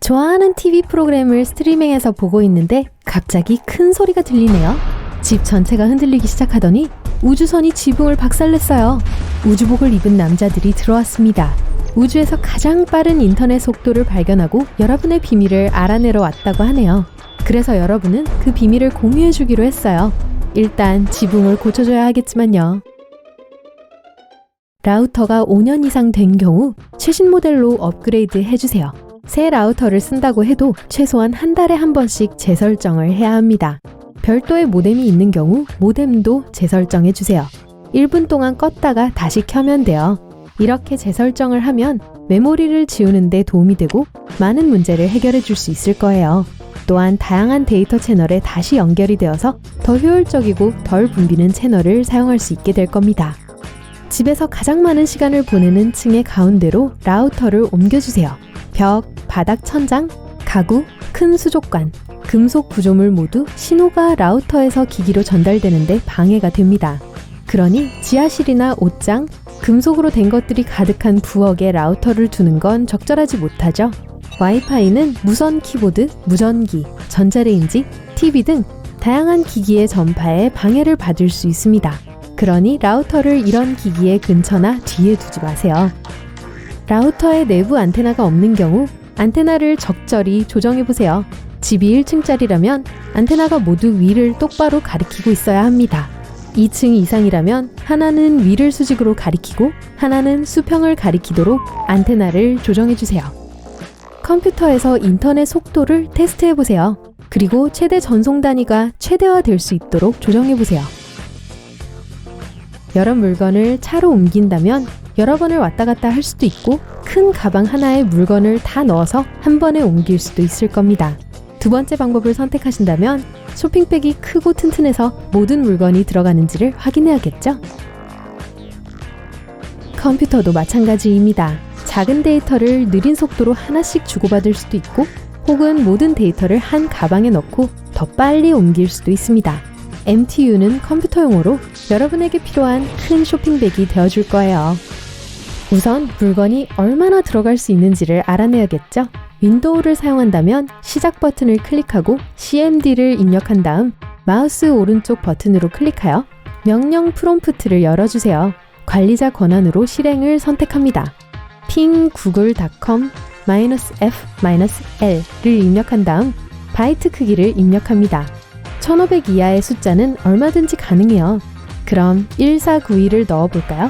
좋아하는 TV 프로그램을 스트리밍해서 보고 있는데 갑자기 큰 소리가 들리네요. 집 전체가 흔들리기 시작하더니 우주선이 지붕을 박살냈어요. 우주복을 입은 남자들이 들어왔습니다. 우주에서 가장 빠른 인터넷 속도를 발견하고 여러분의 비밀을 알아내러 왔다고 하네요. 그래서 여러분은 그 비밀을 공유해주기로 했어요. 일단 지붕을 고쳐줘야 하겠지만요. 라우터가 5년 이상 된 경우 최신 모델로 업그레이드 해주세요. 새 라우터를 쓴다고 해도 최소한 한 달에 한 번씩 재설정을 해야 합니다. 별도의 모뎀이 있는 경우 모뎀도 재설정해주세요. 1분 동안 껐다가 다시 켜면 돼요. 이렇게 재설정을 하면 메모리를 지우는 데 도움이 되고 많은 문제를 해결해 줄 수 있을 거예요. 또한 다양한 데이터 채널에 다시 연결이 되어서 더 효율적이고 덜 붐비는 채널을 사용할 수 있게 될 겁니다. 집에서 가장 많은 시간을 보내는 층의 가운데로 라우터를 옮겨주세요. 벽, 바닥 천장, 가구, 큰 수족관, 금속 구조물 모두 신호가 라우터에서 기기로 전달되는데 방해가 됩니다. 그러니 지하실이나 옷장, 금속으로 된 것들이 가득한 부엌에 라우터를 두는 건 적절하지 못하죠. 와이파이는 무선 키보드, 무전기, 전자레인지, TV 등 다양한 기기의 전파에 방해를 받을 수 있습니다. 그러니 라우터를 이런 기기의 근처나 뒤에 두지 마세요. 라우터에 내부 안테나가 없는 경우 안테나를 적절히 조정해보세요. 집이 1층짜리라면 안테나가 모두 위를 똑바로 가리키고 있어야 합니다. 2층 이상이라면 하나는 위를 수직으로 가리키고 하나는 수평을 가리키도록 안테나를 조정해주세요. 컴퓨터에서 인터넷 속도를 테스트해보세요. 그리고 최대 전송 단위가 최대화될 수 있도록 조정해보세요. 여러 물건을 차로 옮긴다면 여러 번을 왔다 갔다 할 수도 있고 큰 가방 하나에 물건을 다 넣어서 한 번에 옮길 수도 있을 겁니다. 두 번째 방법을 선택하신다면 쇼핑백이 크고 튼튼해서 모든 물건이 들어가는지를 확인해야겠죠? 컴퓨터도 마찬가지입니다. 작은 데이터를 느린 속도로 하나씩 주고받을 수도 있고 혹은 모든 데이터를 한 가방에 넣고 더 빨리 옮길 수도 있습니다. MTU는 컴퓨터 용어로 여러분에게 필요한 큰 쇼핑백이 되어줄 거예요. 우선 물건이 얼마나 들어갈 수 있는지를 알아내야겠죠? 윈도우를 사용한다면 시작 버튼을 클릭하고 CMD를 입력한 다음 마우스 오른쪽 버튼으로 클릭하여 명령 프롬프트를 열어주세요. 관리자 권한으로 실행을 선택합니다. ping google.com-f-l을 입력한 다음 바이트 크기를 입력합니다. 1500 이하의 숫자는 얼마든지 가능해요. 그럼 1492를 넣어볼까요?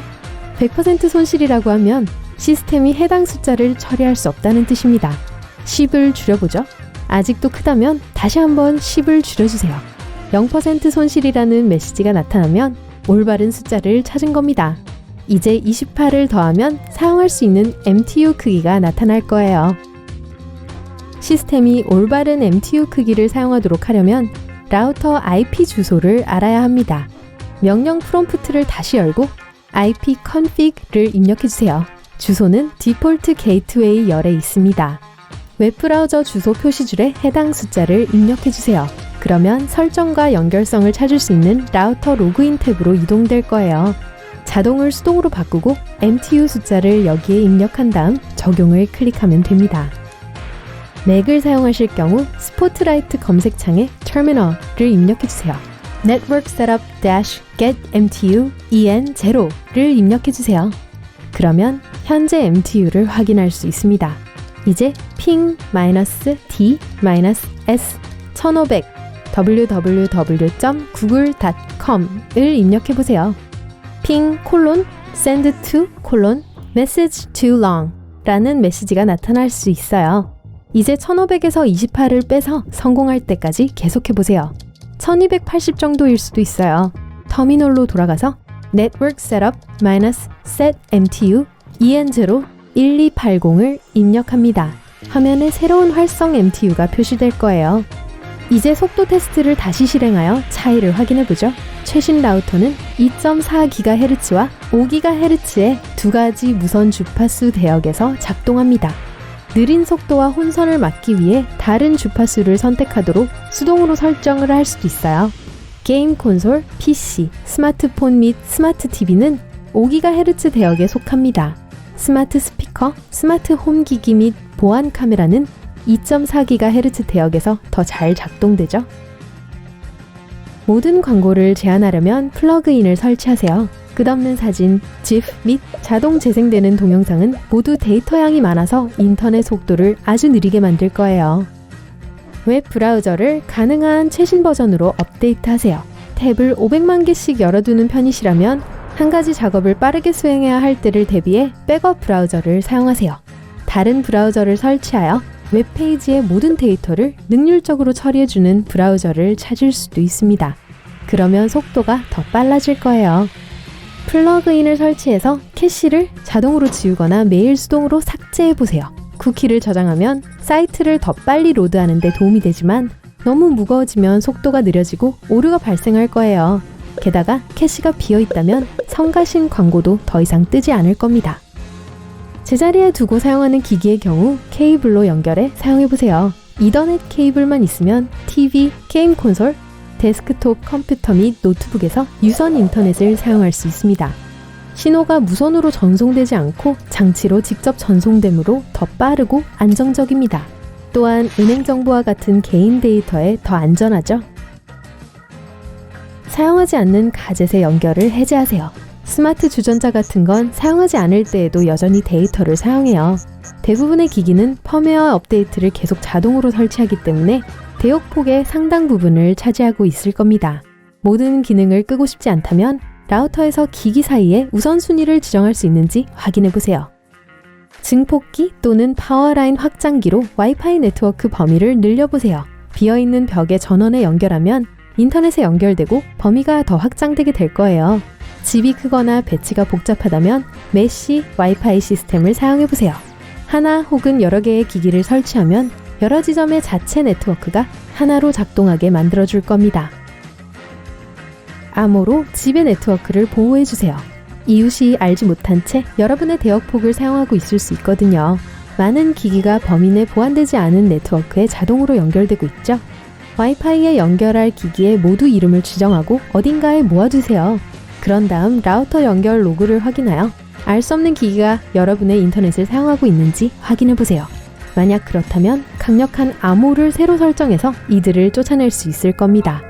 100% 손실이라고 하면 시스템이 해당 숫자를 처리할 수 없다는 뜻입니다. 10을 줄여보죠. 아직도 크다면 다시 한번 10을 줄여주세요. 0% 손실이라는 메시지가 나타나면 올바른 숫자를 찾은 겁니다. 이제 28을 더하면 사용할 수 있는 MTU 크기가 나타날 거예요. 시스템이 올바른 MTU 크기를 사용하도록 하려면 라우터 IP 주소를 알아야 합니다. 명령 프롬프트를 다시 열고 ipconfig를 입력해주세요. 주소는 디폴트 게이트웨이 열에 있습니다. 웹브라우저 주소 표시줄에 해당 숫자를 입력해주세요. 그러면 설정과 연결성을 찾을 수 있는 라우터 로그인 탭으로 이동될 거예요. 자동을 수동으로 바꾸고 MTU 숫자를 여기에 입력한 다음 적용을 클릭하면 됩니다. 맥을 사용하실 경우 스포트라이트 검색창에 터미널을 입력해주세요. Network Setup -Get MTU EN0를 입력해주세요. 그러면 현재 MTU를 확인할 수 있습니다. 이제 ping-t-s 1500 www.google.com을 입력해보세요. ping: send to: message too long 라는 메시지가 나타날 수 있어요. 이제 1500에서 28을 빼서 성공할 때까지 계속해보세요. 1280 정도일 수도 있어요. 터미널로 돌아가서 Network Setup -Set MTU EN0 1280을 입력합니다. 화면에 새로운 활성 MTU가 표시될 거예요. 이제 속도 테스트를 다시 실행하여 차이를 확인해보죠. 최신 라우터는 2.4GHz와 5GHz의 두 가지 무선 주파수 대역에서 작동합니다. 느린 속도와 혼선을 막기 위해 다른 주파수를 선택하도록 수동으로 설정을 할 수도 있어요. 게임 콘솔, PC, 스마트폰 및 스마트 TV는 5GHz 대역에 속합니다. 스마트 스피커, 스마트 홈 기기 및 보안 카메라는 2.4GHz 대역에서 더 잘 작동되죠. 모든 광고를 제한하려면 플러그인을 설치하세요. 끝없는 사진, GIF 및 자동 재생되는 동영상은 모두 데이터 양이 많아서 인터넷 속도를 아주 느리게 만들 거예요. 웹 브라우저를 가능한 최신 버전으로 업데이트하세요. 탭을 500만 개씩 열어두는 편이시라면 한 가지 작업을 빠르게 수행해야 할 때를 대비해 백업 브라우저를 사용하세요. 다른 브라우저를 설치하여 웹페이지의 모든 데이터를 능률적으로 처리해주는 브라우저를 찾을 수도 있습니다. 그러면 속도가 더 빨라질 거예요. 플러그인을 설치해서 캐시를 자동으로 지우거나 매일 수동으로 삭제해보세요. 쿠키를 저장하면 사이트를 더 빨리 로드하는 데 도움이 되지만 너무 무거워지면 속도가 느려지고 오류가 발생할 거예요. 게다가 캐시가 비어있다면 성가신 광고도 더 이상 뜨지 않을 겁니다. 제자리에 두고 사용하는 기기의 경우 케이블로 연결해 사용해보세요. 이더넷 케이블만 있으면 TV, 게임 콘솔, 데스크톱 컴퓨터 및 노트북에서 유선 인터넷을 사용할 수 있습니다. 신호가 무선으로 전송되지 않고 장치로 직접 전송되므로 더 빠르고 안정적입니다. 또한 은행 정보와 같은 개인 데이터에 더 안전하죠. 사용하지 않는 가젯의 연결을 해제하세요. 스마트 주전자 같은 건 사용하지 않을 때에도 여전히 데이터를 사용해요. 대부분의 기기는 펌웨어 업데이트를 계속 자동으로 설치하기 때문에 대역폭의 상당 부분을 차지하고 있을 겁니다. 모든 기능을 끄고 싶지 않다면 라우터에서 기기 사이에 우선순위를 지정할 수 있는지 확인해보세요. 증폭기 또는 파워라인 확장기로 와이파이 네트워크 범위를 늘려보세요. 비어있는 벽에 전원에 연결하면 인터넷에 연결되고 범위가 더 확장되게 될 거예요. 집이 크거나 배치가 복잡하다면 메쉬 와이파이 시스템을 사용해보세요. 하나 혹은 여러 개의 기기를 설치하면 여러 지점의 자체 네트워크가 하나로 작동하게 만들어줄 겁니다. 암호로 집의 네트워크를 보호해주세요. 이웃이 알지 못한 채 여러분의 대역폭을 사용하고 있을 수 있거든요. 많은 기기가 범위 내 보완되지 않은 네트워크에 자동으로 연결되고 있죠. 와이파이에 연결할 기기에 모두 이름을 지정하고 어딘가에 모아두세요. 그런 다음 라우터 연결 로그를 확인하여 알 수 없는 기기가 여러분의 인터넷을 사용하고 있는지 확인해보세요. 만약 그렇다면 강력한 암호를 새로 설정해서 이들을 쫓아낼 수 있을 겁니다.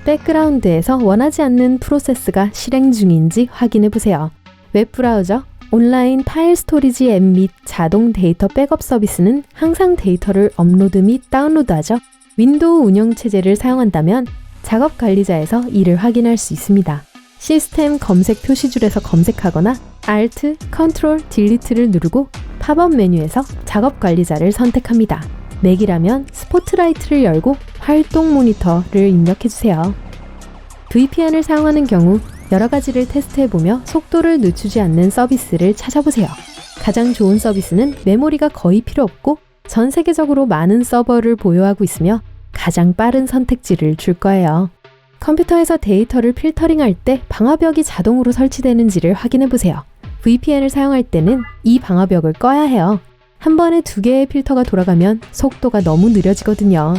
백그라운드에서 원하지 않는 프로세스가 실행 중인지 확인해보세요. 웹브라우저, 온라인 파일 스토리지 앱 및 자동 데이터 백업 서비스는 항상 데이터를 업로드 및 다운로드하죠. 윈도우 운영체제를 사용한다면 작업 관리자에서 이를 확인할 수 있습니다. 시스템 검색 표시줄에서 검색하거나 Alt, Ctrl, Delete를 누르고 팝업 메뉴에서 작업 관리자를 선택합니다. 맥이라면 스포트라이트를 열고 활동 모니터를 입력해주세요. VPN을 사용하는 경우 여러 가지를 테스트해보며 속도를 늦추지 않는 서비스를 찾아보세요. 가장 좋은 서비스는 메모리가 거의 필요 없고 전 세계적으로 많은 서버를 보유하고 있으며 가장 빠른 선택지를 줄 거예요. 컴퓨터에서 데이터를 필터링할 때 방화벽이 자동으로 설치되는지를 확인해보세요. VPN을 사용할 때는 이 방화벽을 꺼야 해요. 한 번에 2개의 필터가 돌아가면 속도가 너무 느려지거든요.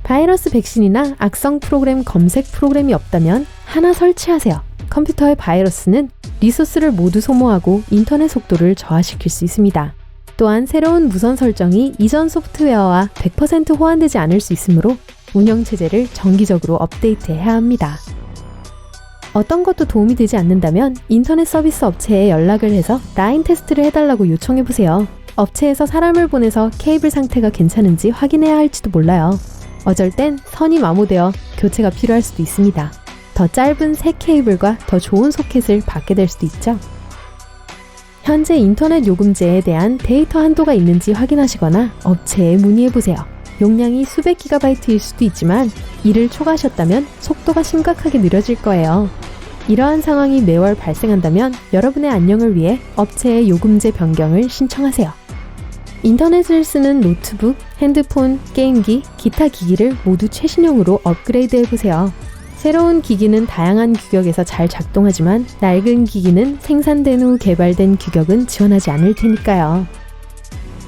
바이러스 백신이나 악성 프로그램 검색 프로그램이 없다면 하나 설치하세요. 컴퓨터의 바이러스는 리소스를 모두 소모하고 인터넷 속도를 저하시킬 수 있습니다. 또한 새로운 무선 설정이 이전 소프트웨어와 100% 호환되지 않을 수 있으므로 운영체제를 정기적으로 업데이트해야 합니다. 어떤 것도 도움이 되지 않는다면 인터넷 서비스 업체에 연락을 해서 라인 테스트를 해달라고 요청해보세요. 업체에서 사람을 보내서 케이블 상태가 괜찮은지 확인해야 할지도 몰라요. 어쩔 땐 선이 마모되어 교체가 필요할 수도 있습니다. 더 짧은 새 케이블과 더 좋은 소켓을 받게 될 수도 있죠. 현재 인터넷 요금제에 대한 데이터 한도가 있는지 확인하시거나 업체에 문의해보세요. 용량이 수백 기가바이트일 수도 있지만 이를 초과하셨다면 속도가 심각하게 느려질 거예요. 이러한 상황이 매월 발생한다면 여러분의 안녕을 위해 업체의 요금제 변경을 신청하세요. 인터넷을 쓰는 노트북, 핸드폰, 게임기, 기타 기기를 모두 최신형으로 업그레이드 해보세요. 새로운 기기는 다양한 규격에서 잘 작동하지만 낡은 기기는 생산된 후 개발된 규격은 지원하지 않을 테니까요.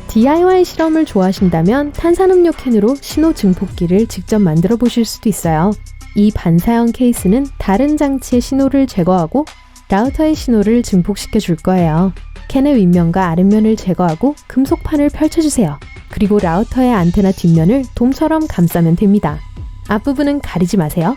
DIY 실험을 좋아하신다면 탄산음료 캔으로 신호 증폭기를 직접 만들어 보실 수도 있어요. 이 반사형 케이스는 다른 장치의 신호를 제거하고 라우터의 신호를 증폭시켜 줄 거예요. 캔의 윗면과 아랫면을 제거하고 금속판을 펼쳐주세요. 그리고 라우터의 안테나 뒷면을 돔처럼 감싸면 됩니다. 앞부분은 가리지 마세요.